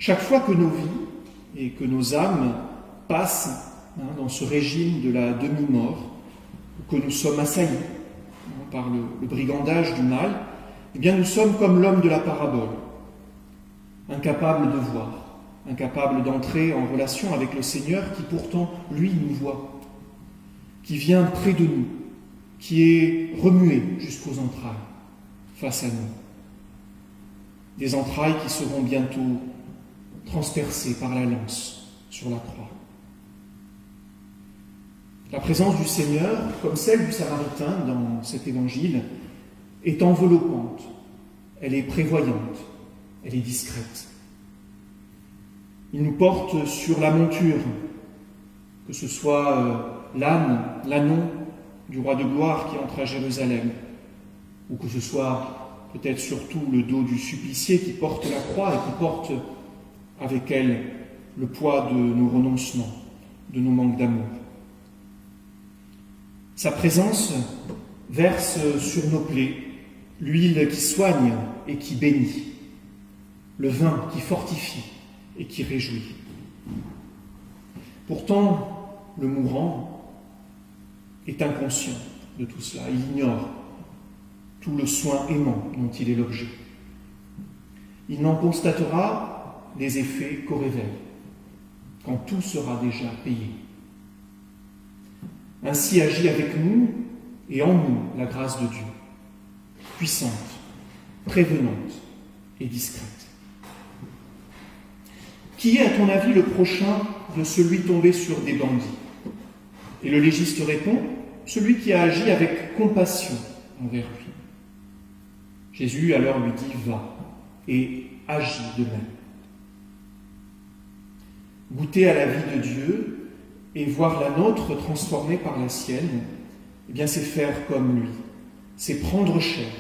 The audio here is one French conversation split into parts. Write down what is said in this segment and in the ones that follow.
Chaque fois que nos vies et que nos âmes passent dans ce régime de la demi-mort, ou que nous sommes assaillis par le brigandage du mal, eh bien nous sommes comme l'homme de la parabole, incapables de voir, incapables d'entrer en relation avec le Seigneur qui pourtant, lui, nous voit, qui vient près de nous, qui est remué jusqu'aux entrailles face à nous. Des entrailles qui seront bientôt transpercées par la lance sur la croix. La présence du Seigneur, comme celle du Samaritain dans cet évangile, est enveloppante, elle est prévoyante, elle est discrète. Il nous porte sur la monture, que ce soit l'âne, l'ânon du roi de gloire qui entre à Jérusalem, ou que ce soit peut-être surtout le dos du supplicié qui porte la croix et qui porte avec elle le poids de nos renoncements, de nos manques d'amour. Sa présence verse sur nos plaies l'huile qui soigne et qui bénit, le vin qui fortifie et qui réjouit. Pourtant, le mourant est inconscient de tout cela. Il ignore tout le soin aimant dont il est l'objet. Il n'en constatera les effets qu'au réveil, quand tout sera déjà payé. Ainsi agit avec nous et en nous la grâce de Dieu, puissante, prévenante et discrète. Qui est, à ton avis, le prochain de celui tombé sur des bandits ? Et le légiste répond, celui qui a agi avec compassion envers lui. Jésus alors lui dit, va et agis de même. Goûter à la vie de Dieu et voir la nôtre transformée par la sienne, eh bien c'est faire comme lui, c'est prendre chair,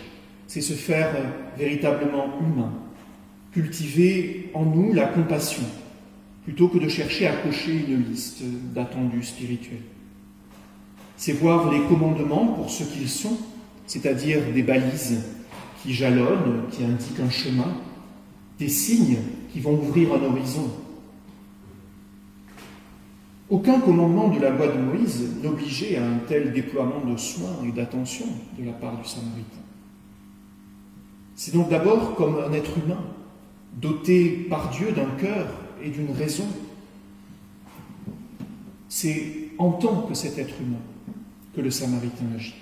c'est se faire véritablement humain, cultiver en nous la compassion, plutôt que de chercher à cocher une liste d'attendus spirituels. C'est voir les commandements pour ce qu'ils sont, c'est-à-dire des balises qui jalonnent, qui indiquent un chemin, des signes qui vont ouvrir un horizon. Aucun commandement de la loi de Moïse n'obligeait à un tel déploiement de soins et d'attention de la part du Samaritain. C'est donc d'abord comme un être humain, doté par Dieu d'un cœur et d'une raison. C'est en tant que cet être humain que le Samaritain agit.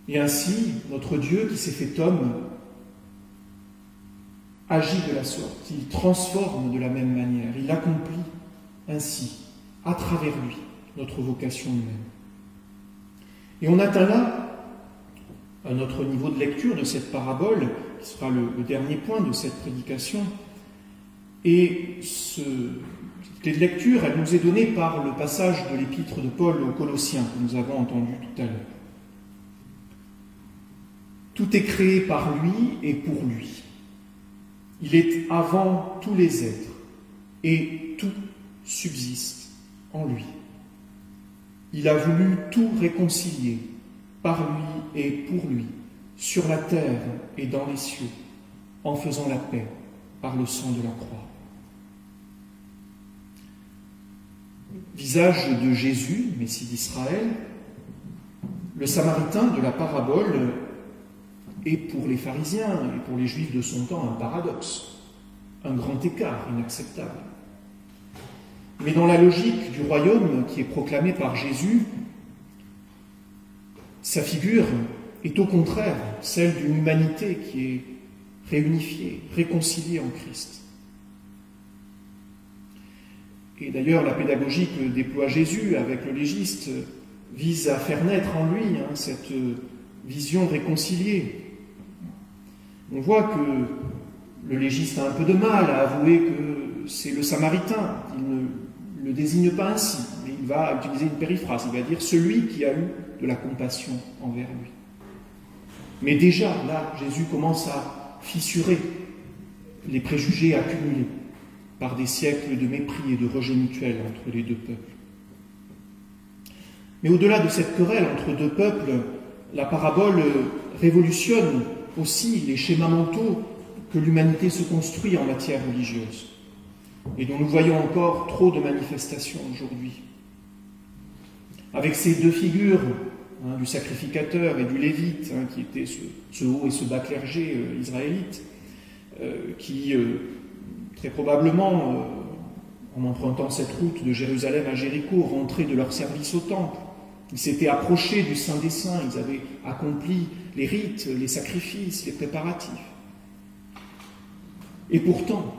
Et ainsi, notre Dieu qui s'est fait homme agit de la sorte, il transforme de la même manière, il accomplit ainsi, à travers lui, notre vocation humaine. Et on atteint là, à notre niveau de lecture de cette parabole, qui sera le dernier point de cette prédication, et cette lecture, elle nous est donnée par le passage de l'épître de Paul aux Colossiens, que nous avons entendu tout à l'heure. Tout est créé par lui et pour lui. Il est avant tous les êtres, et tout subsiste en lui. Il a voulu tout réconcilier par lui et pour lui, sur la terre et dans les cieux, en faisant la paix par le sang de la croix. Visage de Jésus, Messie d'Israël, le Samaritain de la parabole est pour les pharisiens et pour les juifs de son temps un paradoxe, un grand écart inacceptable. Mais dans la logique du royaume qui est proclamée par Jésus, sa figure est au contraire celle d'une humanité qui est réunifiée, réconciliée en Christ. Et d'ailleurs, la pédagogie que déploie Jésus avec le légiste vise à faire naître en lui cette vision réconciliée. On voit que le légiste a un peu de mal à avouer que c'est le Samaritain. Il ne le désigne pas ainsi, mais il va utiliser une périphrase. Il va dire celui qui a eu de la compassion envers lui. Mais déjà, là, Jésus commence à fissurer les préjugés accumulés par des siècles de mépris et de rejet mutuel entre les deux peuples. Mais au-delà de cette querelle entre deux peuples, la parabole révolutionne aussi les schémas mentaux que l'humanité se construit en matière religieuse et dont nous voyons encore trop de manifestations aujourd'hui. Avec ces deux figures, du sacrificateur et du lévite, qui étaient ce haut et ce bas clergé israélite, qui très probablement, en empruntant cette route de Jérusalem à Jéricho, rentraient de leur service au temple. Ils s'étaient approchés du Saint des Saints, ils avaient accompli les rites, les sacrifices, les préparatifs. Et pourtant,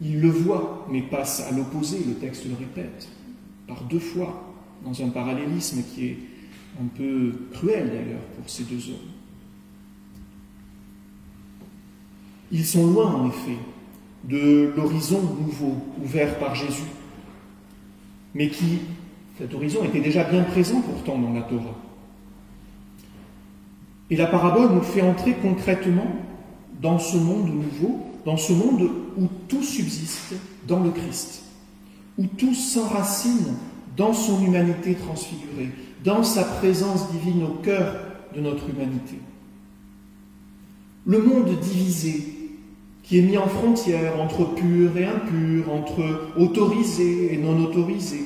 ils le voient, mais passent à l'opposé, le texte le répète, par deux fois, dans un parallélisme qui est un peu cruel d'ailleurs pour ces deux hommes. Ils sont loin, en effet, de l'horizon nouveau ouvert par Jésus, mais cet horizon était déjà bien présent pourtant dans la Torah. Et la parabole nous fait entrer concrètement dans ce monde nouveau, dans ce monde où tout subsiste dans le Christ, où tout s'enracine dans son humanité transfigurée, dans sa présence divine au cœur de notre humanité. Le monde divisé, qui est mis en frontière entre pur et impur, entre autorisé et non autorisé,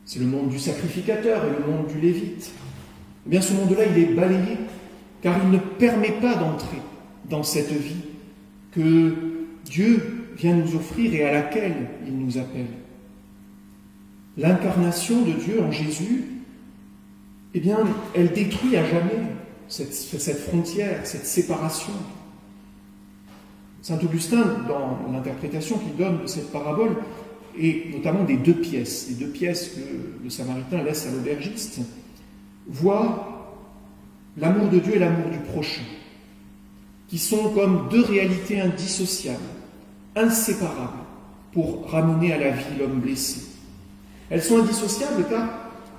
c'est le monde du sacrificateur et le monde du lévite. Eh bien, ce monde-là, il est balayé, car il ne permet pas d'entrer dans cette vie que Dieu vient nous offrir et à laquelle il nous appelle. L'incarnation de Dieu en Jésus, eh bien, elle détruit à jamais cette frontière, cette séparation. Saint Augustin, dans l'interprétation qu'il donne de cette parabole, et notamment des deux pièces que le Samaritain laisse à l'aubergiste, voit l'amour de Dieu et l'amour du prochain, qui sont comme deux réalités indissociables, inséparables, pour ramener à la vie l'homme blessé. Elles sont indissociables car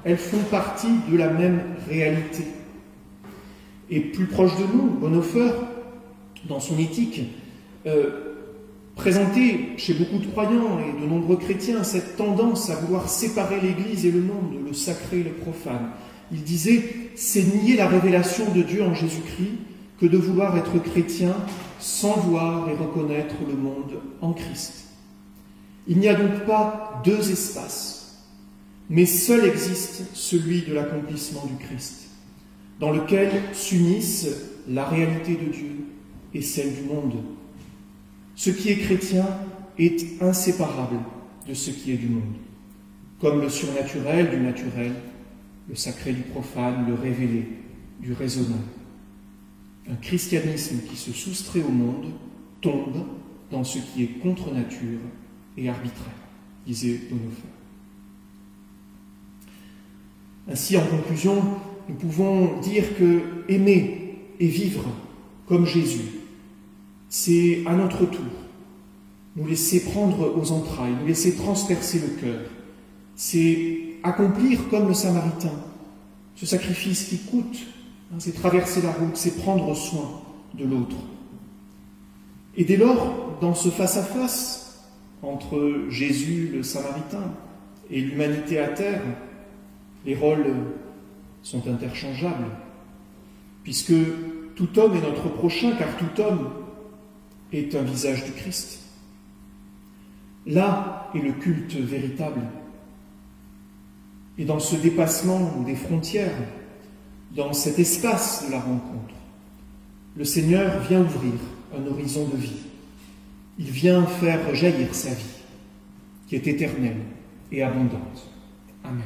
elles font partie de la même réalité. Et plus proche de nous, Bonhoeffer, dans son éthique, présentait chez beaucoup de croyants et de nombreux chrétiens cette tendance à vouloir séparer l'Église et le monde, le sacré et le profane. Il disait « C'est nier la révélation de Dieu en Jésus-Christ que de vouloir être chrétien sans voir et reconnaître le monde en Christ. Il n'y a donc pas deux espaces, mais seul existe celui de l'accomplissement du Christ, dans lequel s'unissent la réalité de Dieu et celle du monde. Ce qui est chrétien est inséparable de ce qui est du monde, comme le surnaturel du naturel, le sacré du profane, le révélé du raisonnable. Un christianisme qui se soustrait au monde tombe dans ce qui est contre nature et arbitraire, disait Bonhoeffer. Ainsi, en conclusion, nous pouvons dire que aimer et vivre comme Jésus, c'est à notre tour nous laisser prendre aux entrailles, nous laisser transpercer le cœur. C'est accomplir comme le Samaritain ce sacrifice qui coûte, c'est traverser la route, c'est prendre soin de l'autre. Et dès lors, dans ce face-à-face entre Jésus, le Samaritain, et l'humanité à terre, les rôles sont interchangeables, puisque tout homme est notre prochain, car tout homme est un visage du Christ. Là est le culte véritable. Et dans ce dépassement des frontières, dans cet espace de la rencontre, le Seigneur vient ouvrir un horizon de vie. Il vient faire jaillir sa vie, qui est éternelle et abondante. Amen.